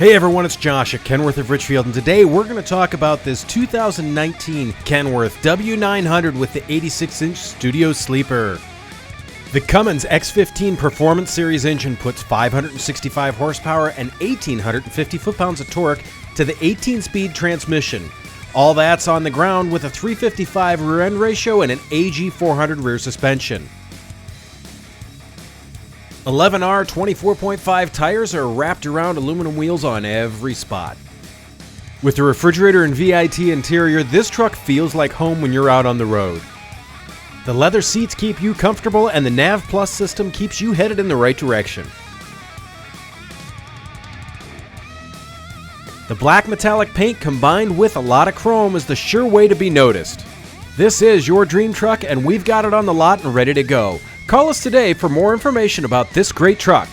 Hey everyone, it's Josh at Kenworth of Richfield, and today we're going to talk about this 2019 Kenworth W900 with the 86-inch Studio Sleeper. The Cummins X15 Performance Series engine puts 565 horsepower and 1,850 foot-pounds of torque to the 18-speed transmission. All that's on the ground with a 355 rear-end ratio and an AG400 rear suspension. 11R 24.5 tires are wrapped around aluminum wheels on every spot. With the refrigerator and VIT interior, this truck feels like home when you're out on the road. The leather seats keep you comfortable, and the Nav Plus system keeps you headed in the right direction. The black metallic paint combined with a lot of chrome is the sure way to be noticed. This is your dream truck, and we've got it on the lot and ready to go. Call us today for more information about this great truck.